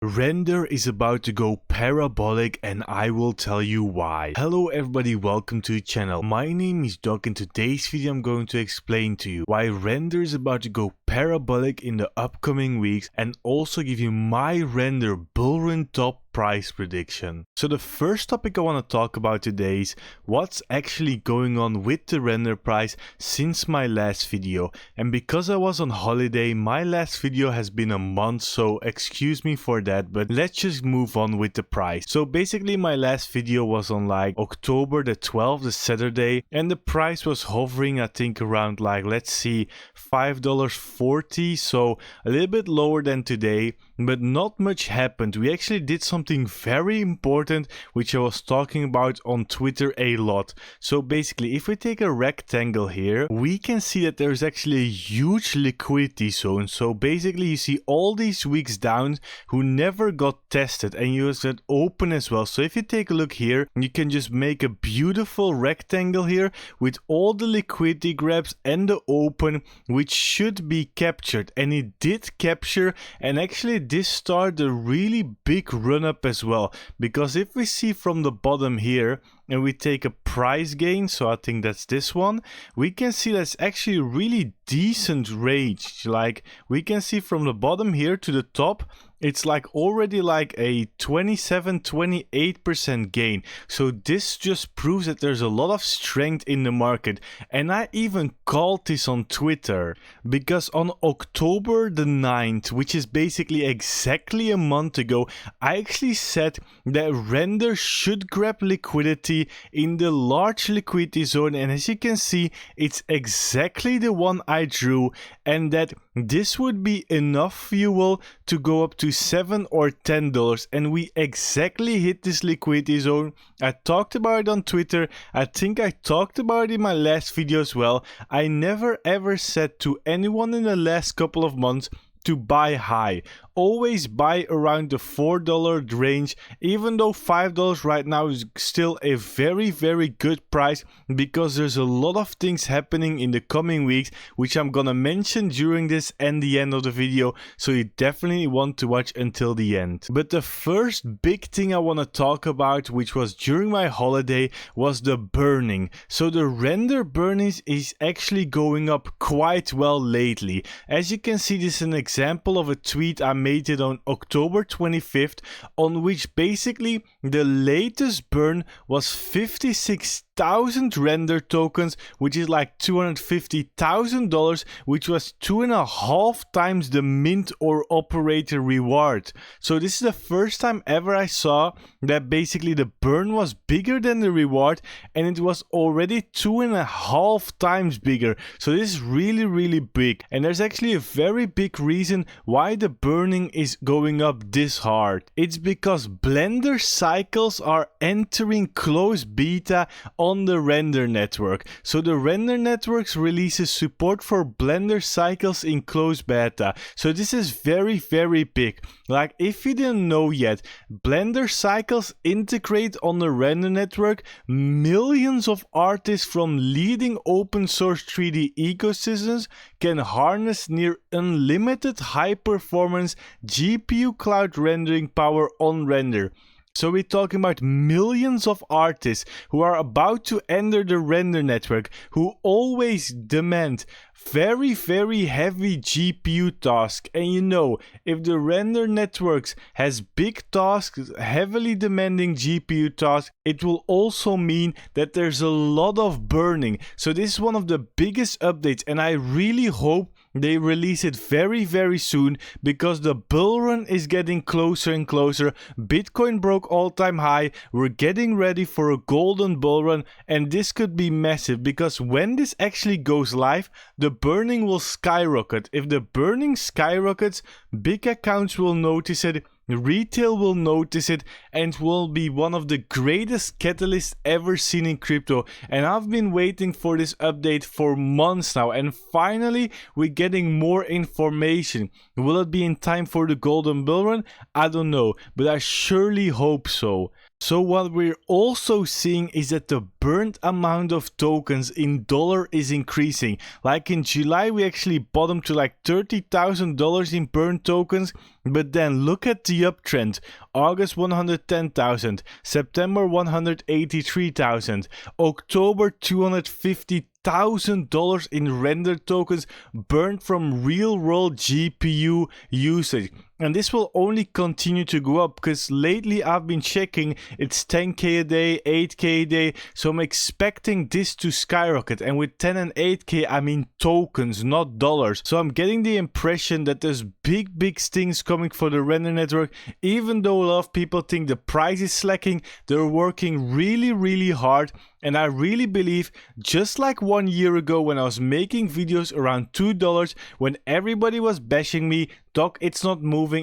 Render is about to go parabolic and I will tell you why. Hello everybody, welcome to the channel. My name is Doc. In today's video I'm going to explain to you why Render is about to go parabolic in the upcoming weeks and also give you my Render bull run top price prediction. So the first topic I want to talk about today is what's actually going on with the Render price since my last video. And because I was on holiday, my last video has been a month, so excuse me for that, but let's just move on with the price. So basically my last video was on like October the 12th, the Saturday, and the price was hovering I think around like, let's see, $5.40, so a little bit lower than today, but not much happened. We actually did something very important which I was talking about on Twitter a lot. So basically if we take a rectangle here, we can see that there's actually a huge liquidity zone. So basically you see all these weeks down who never got tested, and you said open as well. So if you take a look here, you can just make a beautiful rectangle here with all the liquidity grabs and the open, which should be captured, and it did capture. And actually this started a really big run up as well, because if we see from the bottom here and we take a price gain, so I think that's this one, we can see that's actually really decent range. Like we can see from the bottom here to the top, it's like already like a 27-28% gain. So this just proves that there's a lot of strength in the market. And I even called this on Twitter, because on October the 9th, which is basically exactly a month ago, I actually said that Render should grab liquidity in the large liquidity zone, and as you can see it's exactly the one I drew, and that this would be enough fuel to go up to $7 or $10, and we exactly hit this liquidity zone. I talked about it on Twitter. I think I talked about it in my last video as well. I never ever said to anyone in the last couple of months to buy high. Always buy around the $4 range, even though $5 right now is still a very good price, because there's a lot of things happening in the coming weeks which I'm gonna mention during this and the end of the video, so you definitely want to watch until the end. But the first big thing I want to talk about, which was during my holiday, was the burning. So the Render burnings is actually going up quite well lately. As you can see, this is an example of a tweet I made it on October 25th, on which basically the latest burn was 56,000 Render tokens, which is like $250,000, which was 2.5 times the mint or operator reward. So this is the first time ever I saw that basically the burn was bigger than the reward, and it was already 2.5 times bigger. So this is really big, and there's actually a very big reason why the burning is going up this hard. It's because Blender cycles are entering closed beta on the Render network. So the Render networks releases support for Blender cycles in closed beta. So this is very big. Like if you didn't know yet, Blender cycles integrate on the Render network. Millions of artists from leading open source 3D ecosystems can harness near unlimited high performance GPU cloud rendering power on Render. So we're talking about millions of artists who are about to enter the Render network, who always demand very heavy GPU tasks. And you know, if the Render networks has big tasks, heavily demanding GPU tasks, it will also mean that there's a lot of burning. So this is one of the biggest updates, and I really hope they release it very soon, because the bull run is getting closer and closer. Bitcoin broke all-time high. We're getting ready for a golden bull run, and this could be massive, because when this actually goes live, the burning will skyrocket. If the burning skyrockets, big accounts will notice it, retail will notice it, and will be one of the greatest catalysts ever seen in crypto. And I've been waiting for this update for months now, and finally we're getting more information. Will it be in time for the golden bull run? I don't know, but I surely hope so. So what we're also seeing is that the burnt amount of tokens in dollar is increasing. Like in July, we actually bottomed to like $30,000 in burnt tokens. But then look at the uptrend. August 110,000, September 183,000, October $250,000 in rendered tokens burned from real world GPU usage. And this will only continue to go up because lately I've been checking, it's 10k a day, 8k a day. So I'm expecting this to skyrocket. And with 10 and 8k, I mean tokens, not dollars. So I'm getting the impression that there's big things coming for the render network. Even though a lot of people think the price is slacking, they're working really hard. And I really believe, just like 1 year ago when I was making videos around $2, when everybody was bashing me, Doc, it's not moving.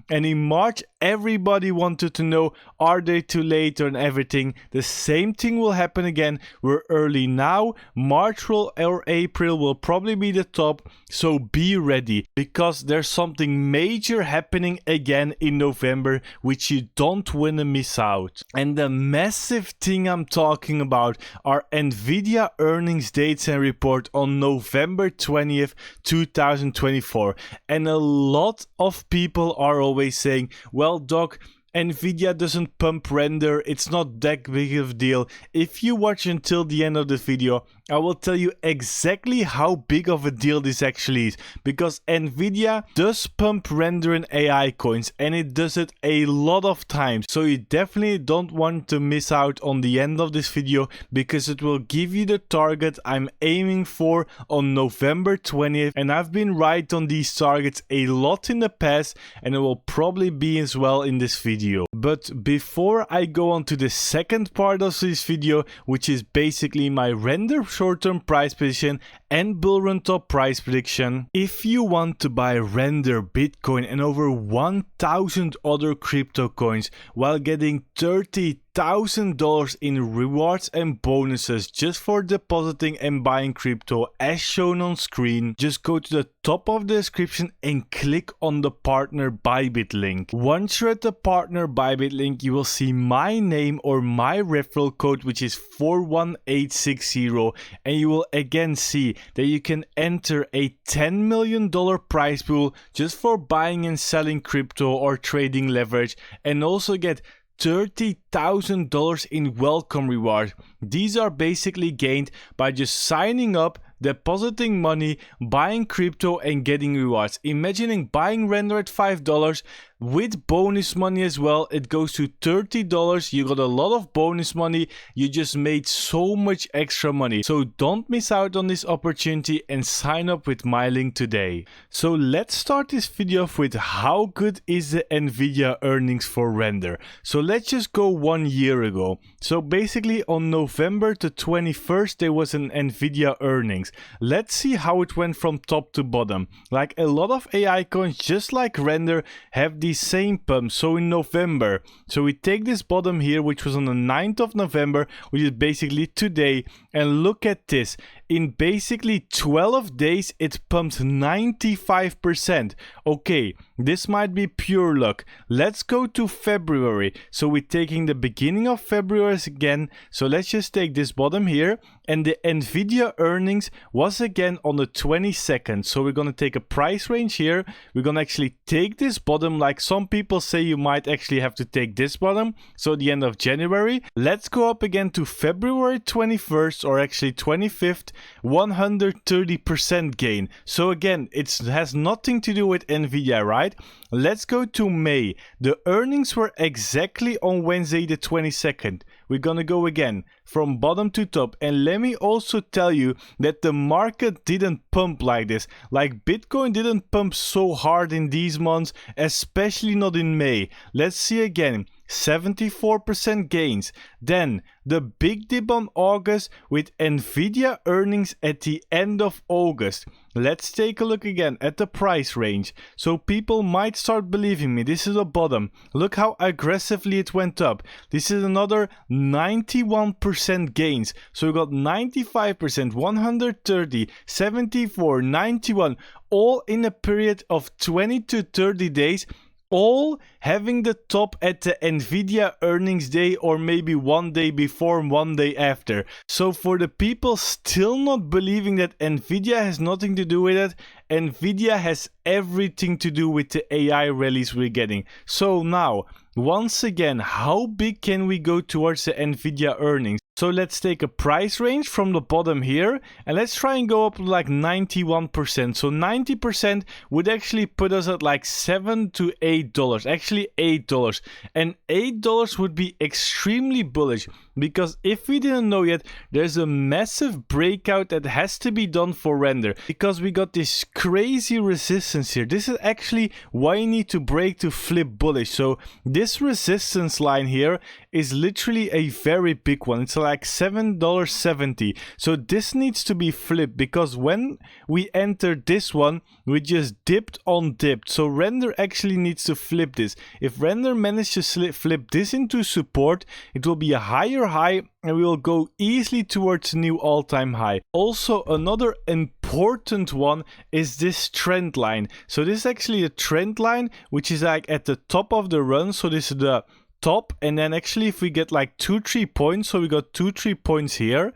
And in March, everybody wanted to know, are they too late and everything? The same thing will happen again. We're early now. March or April will probably be the top. So be ready, because there's something major happening again in November, which you don't want to miss out. And the massive thing I'm talking about are Nvidia earnings dates and report on November 20th, 2024. And a lot of people are always saying, well, Doc, Nvidia doesn't pump render, it's not that big of a deal. If you watch until the end of the video, I will tell you exactly how big of a deal this actually is, because Nvidia does pump render in AI coins, and it does it a lot of times. So you definitely don't want to miss out on the end of this video, because it will give you the target I'm aiming for on November 20th. And I've been right on these targets a lot in the past, and it will probably be as well in this video. But before I go on to the second part of this video, which is basically my render short-term price position and bull run top price prediction, if you want to buy render, Bitcoin and over 1,000 other crypto coins while getting $30,000 in rewards and bonuses just for depositing and buying crypto as shown on screen, just go to the top of the description and click on the partner Bybit link. Once you're at the partner Bybit link, you will see my name or my referral code, which is 41860, and you will again see that you can enter a $10 million prize pool just for buying and selling crypto or trading leverage, and also get $30,000 in welcome reward. These are basically gained by just signing up, depositing money, buying crypto and getting rewards. Imagining buying render at $5 with bonus money as well, it goes to $30. You got a lot of bonus money. You just made so much extra money. So don't miss out on this opportunity and sign up with my link today. So let's start this video off with how good is the Nvidia earnings for render. So let's just go 1 year ago. So basically on November the 21st there was an Nvidia earnings. Let's see how it went from top to bottom. Like a lot of AI coins, just like render, have the same pump. So in November, so we take this bottom here, which was on the 9th of November, which is basically today, and look at this. In basically 12 days, it pumps 95%. Okay, this might be pure luck. Let's go to February. So we're taking the beginning of February again. So let's just take this bottom here. And the Nvidia earnings was again on the 22nd. So we're going to take a price range here. We're going to actually take this bottom. Like some people say, you might actually have to take this bottom. So the end of January. Let's go up again to February 21st, or actually 25th. 130% gain. So again, it has nothing to do with Nvidia, right? Let's go to May. The earnings were exactly on Wednesday the 22nd. We're gonna go again from bottom to top. And let me also tell you that the market didn't pump like this. Like Bitcoin didn't pump so hard in these months, especially not in May. Let's see again. 74% gains. Then the big dip on August with Nvidia earnings at the end of August. Let's take a look again at the price range. So people might start believing me. This is a bottom. Look how aggressively it went up. This is another 91% gains. So we got 95%, 130, 74, 91, all in a period of 20 to 30 days. all having the top at the Nvidia earnings day, or maybe one day before, one day after. So for the people still not believing that Nvidia has nothing to do with it, Nvidia has everything to do with the AI rallies we're getting. So now, once again, how big can we go towards the Nvidia earnings? So let's take a price range from the bottom here, and let's try and go up to like 91%. So 90% would actually put us at like $7 to $8, actually $8. And $8 would be extremely bullish, because if we didn't know yet, there's a massive breakout that has to be done for render, because we got this crazy resistance here. This is actually why you need to break to flip bullish. So this resistance line here is literally a very big one. It's like $7.70. So this needs to be flipped, because when we entered this one, we just dipped on dipped. So render actually needs to flip this. If render manages to flip this into support, it will be a higher high, and we will go easily towards a new all-time high. Also, another important one is this trend line. So this is actually a trend line which is like at the top of the run. So this is the top, and then actually if we get like 2-3 points, so we got 2-3 points here,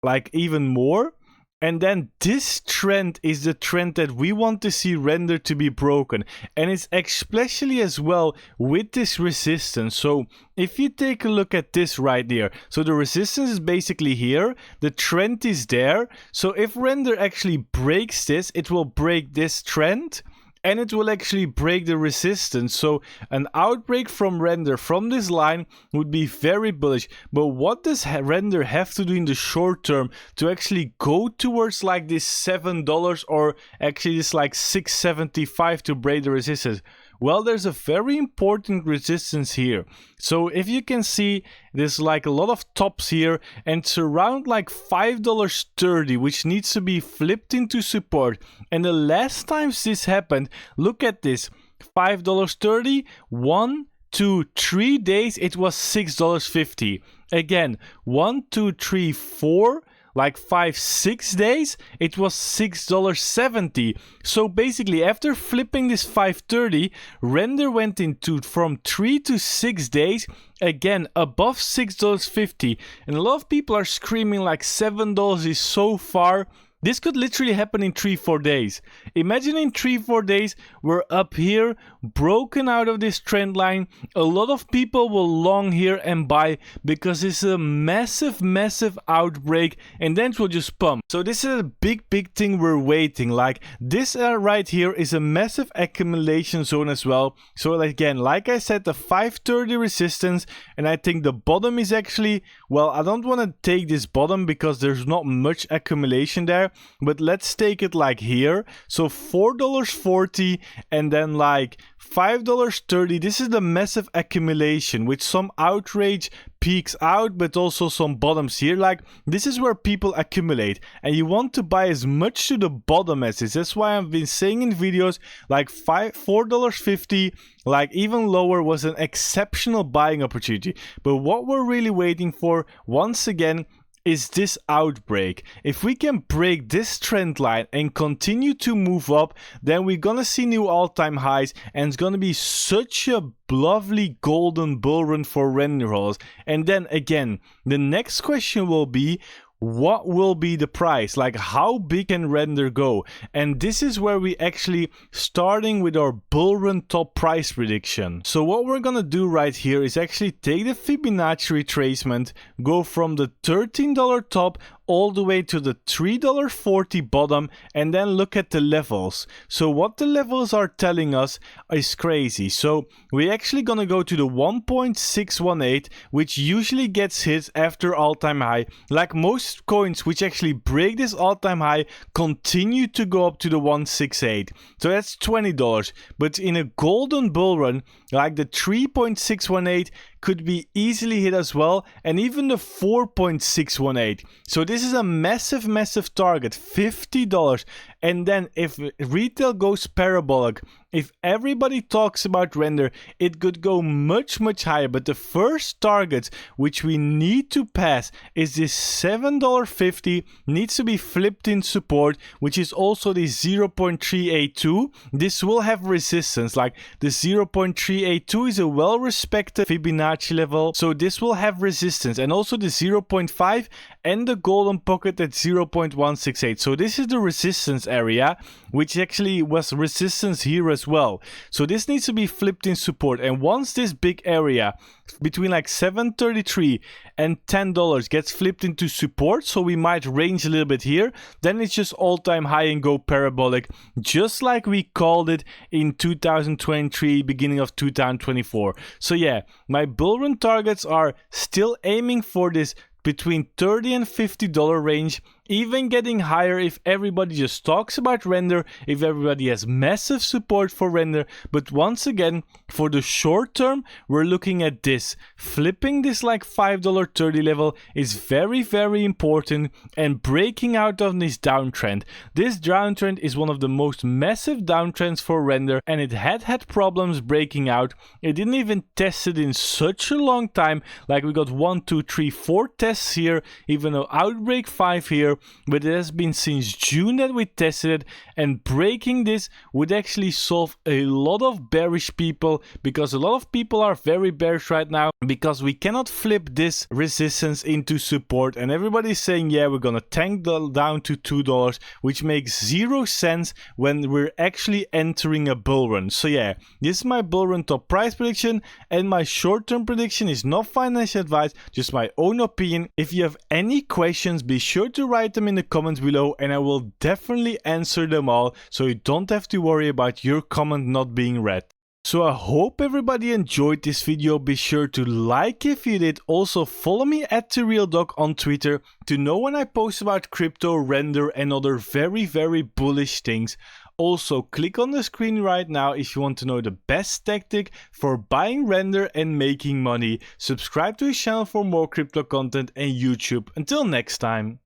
like even more. And then this trend is the trend that we want to see render to be broken. And it's especially as well with this resistance. So if you take a look at this right there, so the resistance is basically here, the trend is there. So if render actually breaks this, it will break this trend, and it will actually break the resistance. So an outbreak from render from this line would be very bullish. But what does render have to do in the short term to actually go towards like this $7, or actually this like $6.75 to break the resistance? Well, there's a very important resistance here. So if you can see, there's like a lot of tops here, and it's around like $5.30, which needs to be flipped into support. And the last times this happened, look at this, $5.30, 1, 2, 3 days, it was $6.50. Again, 1, 2, 3, 4, like 5, 6 days, it was $6.70. So basically, after flipping this 530, render went into from 3 to 6 days, again above $6.50. And a lot of people are screaming like $7 is so far. This could literally happen in 3-4 days. Imagine in 3-4 days, we're up here, broken out of this trend line. A lot of people will long here and buy, because it's a massive, massive outbreak, and then it will just pump. So this is a big, big thing we're waiting. Like this right here is a massive accumulation zone as well. So again, like I said, the 530 resistance, and I think the bottom is actually, well, I don't want to take this bottom because there's not much accumulation there. But let's take it like here. So $4.40 and then like $5.30. This is the massive accumulation with some outrage peaks out, but also some bottoms here. Like this is where people accumulate, and you want to buy as much to the bottom as this. That's why I've been saying in videos like $4.50, like even lower, was an exceptional buying opportunity. But what we're really waiting for, once again, is this outbreak. If we can break this trend line and continue to move up, then we're gonna see new all-time highs, and it's gonna be such a lovely golden bull run for render holders. And then again, the next question will be, what will be the price? Like how big can render go? And this is where we actually starting with our bull run top price prediction. So what we're gonna do right here is actually take the Fibonacci retracement, go from the $13 top all the way to the $3.40 bottom, and then look at the levels. So what the levels are telling us is crazy. So we're actually gonna go to the 1.618, which usually gets hit after all-time high. Like most coins which actually break this all-time high continue to go up to the 168. So that's $20. But in a golden bull run, like the 3.618 could be easily hit as well, and even the 4.618. So this is a massive, massive target, $50. And then if retail goes parabolic, if everybody talks about render, it could go much higher. But the first target which we need to pass is this $7.50, needs to be flipped in support, which is also the 0.382. This will have resistance, like the 0.382 is a well-respected Fibonacci level, so this will have resistance, and also the 0.5 and the golden pocket at 0.168. So this is the resistance area, which actually was resistance here as well. So this needs to be flipped in support, and once this big area between like $7.33 and $10 gets flipped into support, so we might range a little bit here, then it's just all-time high and go parabolic, just like we called it in 2023, beginning of 2024. So yeah, my bull run targets are still aiming for this between $30 and $50 range, even getting higher if everybody just talks about render, if everybody has massive support for render. But once again, for the short term, we're looking at this. Flipping this like $5.30 level is very important, and breaking out of this downtrend. This downtrend is one of the most massive downtrends for render, and it had problems breaking out. It didn't even test it in such a long time. Like we got 1, 2, 3, 4 tests here, even though outbreak 5 here. But it has been since June that we tested it, and breaking this would actually solve a lot of bearish people, because a lot of people are very bearish right now because we cannot flip this resistance into support, and everybody's saying, yeah, we're gonna tank down to $2, which makes 0 sense when we're actually entering a bull run. So yeah, this is my bull run top price prediction, and my short-term prediction is not financial advice, just my own opinion. If you have any questions, be sure to write them in the comments below, and I will definitely answer them all, so you don't have to worry about your comment not being read. So I hope everybody enjoyed this video. Be sure to like if you did. Also follow me at TheRealDoc on Twitter to know when I post about crypto, render and other very bullish things. Also click on the screen right now if you want to know the best tactic for buying render and making money. Subscribe to his channel for more crypto content, and YouTube. Until next time.